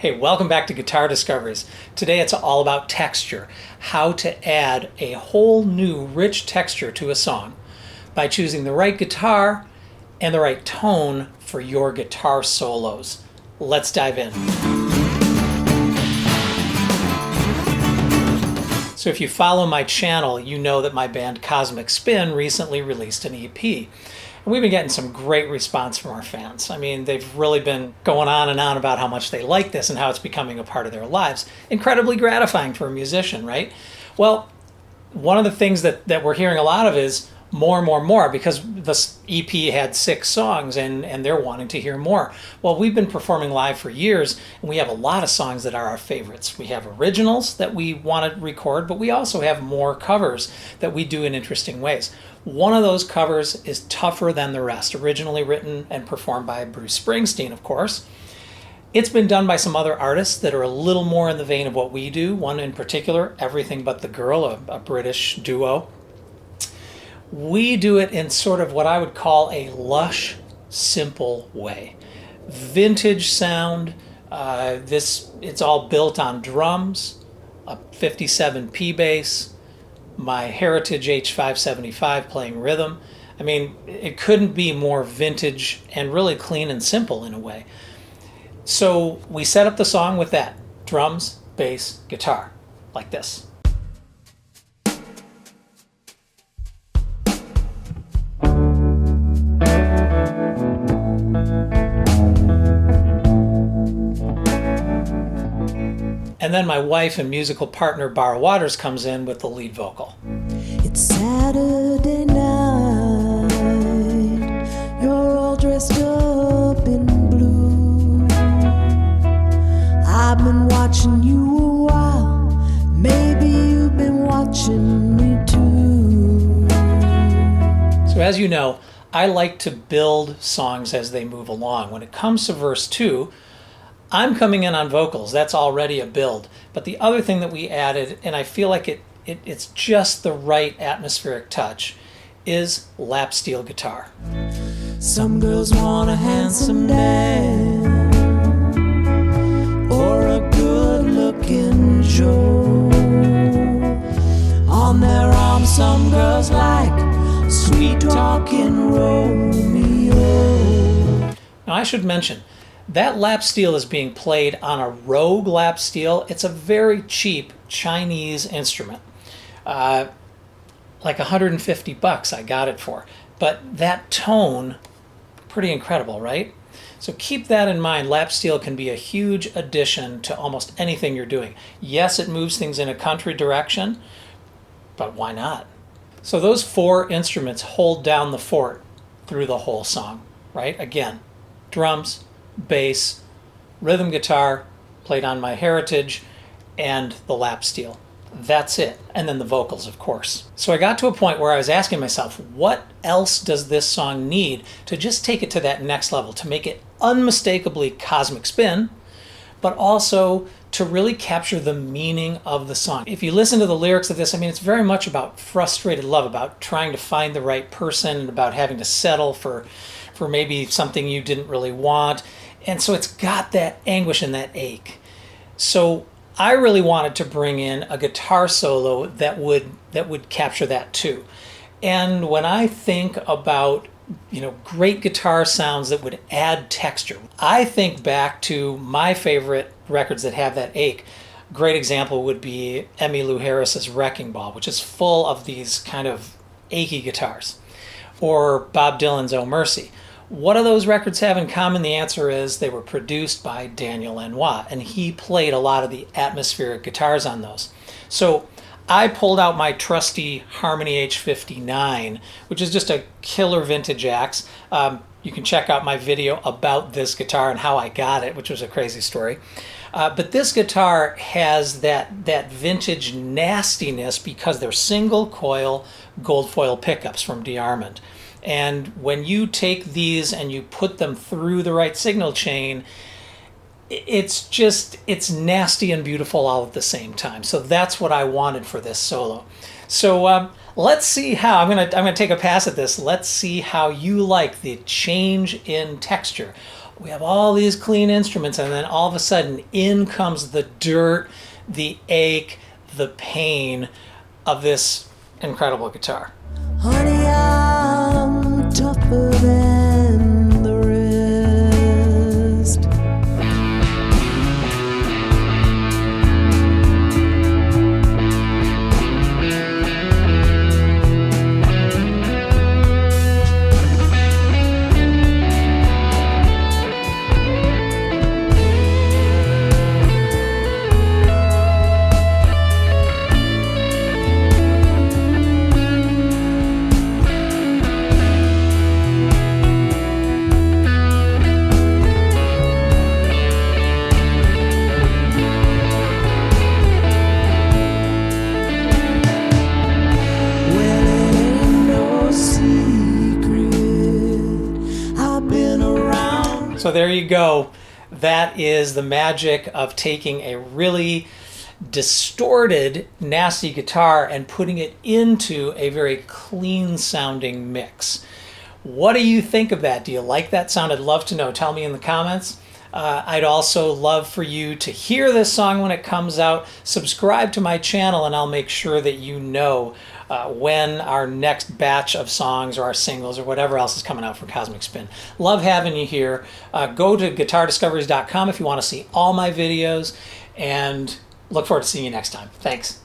Hey, welcome back to Guitar Discoveries. Today it's all about texture, how to add a whole new rich texture to a song by choosing the right guitar and the right tone for your guitar solos. Let's dive in. So if you follow my channel, you know that my band Cosmic Spin recently released an EP. And we've been getting some great response from our fans. I mean, they've really been going on and on about how much they like this and how it's becoming a part of their lives. Incredibly gratifying for a musician, right? Well, one of the things that we're hearing a lot of is more, because this EP had 6 songs and they're wanting to hear more. Well, we've been performing live for years and we have a lot of songs that are our favorites. We have originals that we want to record, but we also have more covers that we do in interesting ways. One of those covers is Tougher Than the Rest, originally written and performed by Bruce Springsteen, of course. It's been done by some other artists that are a little more in the vein of what we do. One in particular, Everything But the Girl, a British duo. We do it in sort of what I would call a lush, simple way. Vintage sound. It's all built on drums, a 57 P bass, my Heritage H575 playing rhythm. I mean, it couldn't be more vintage and really clean and simple in a way. So we set up the song with that. Drums, bass, guitar, like this. And then my wife and musical partner, Bar Waters, comes in with the lead vocal. It's Saturday night, you're all dressed up in blue. I've been watching you a while, maybe you've been watching me too. So as you know, I like to build songs as they move along. When it comes to verse 2, I'm coming in on vocals. That's already a build. But the other thing that we added, and I feel like it's just the right atmospheric touch, is lap steel guitar. Some girls want a handsome dad or a good-looking Joe. On their arms, some girls like sweet-talking Romeo. Now I should mention, that lap steel is being played on a Rogue lap steel. It's a very cheap Chinese instrument. Like $150 I got it for. But that tone, pretty incredible, right? So keep that in mind. Lap steel can be a huge addition to almost anything you're doing. Yes, it moves things in a country direction, but why not? So those 4 instruments hold down the fort through the whole song, right? Again, drums, bass, rhythm guitar, played on my Heritage, and the lap steel. That's it. And then the vocals, of course. So I got to a point where I was asking myself, what else does this song need to just take it to that next level, to make it unmistakably Cosmic Spin, but also to really capture the meaning of the song. If you listen to the lyrics of this, I mean, it's very much about frustrated love, about trying to find the right person, and about having to settle for maybe something you didn't really want. And so it's got that anguish and that ache. So I really wanted to bring in a guitar solo that would capture that too. And when I think about, great guitar sounds that would add texture, I think back to my favorite records that have that ache. Great example would be Emmylou Harris's Wrecking Ball, which is full of these kind of achy guitars. Or Bob Dylan's Oh Mercy. What do those records have in common? The answer is they were produced by Daniel Lanois, and he played a lot of the atmospheric guitars on those. So I pulled out my trusty Harmony H59, which is just a killer vintage axe. You can check out my video about this guitar and how I got it, which was a crazy story. But this guitar has that vintage nastiness because they're single coil gold foil pickups from DeArmond. And when you take these and you put them through the right signal chain, it's nasty and beautiful all at the same time. So that's what I wanted for this solo. So let's see how, I'm gonna take a pass at this. Let's see how you like the change in texture. We have all these clean instruments, and then all of a sudden in comes the dirt, the ache, the pain of this incredible guitar. Honey, I'm tougher than the rest. So there you go. That is the magic of taking a really distorted, nasty guitar and putting it into a very clean sounding mix. What do you think of that? Do you like that sound? I'd love to know. Tell me in the comments. I'd also love for you to hear this song when it comes out. Subscribe to my channel and I'll make sure that you know when our next batch of songs or our singles or whatever else is coming out for Cosmic Spin. Love having you here. Go to guitardiscoveries.com if you want to see all my videos, and look forward to seeing you next time. Thanks.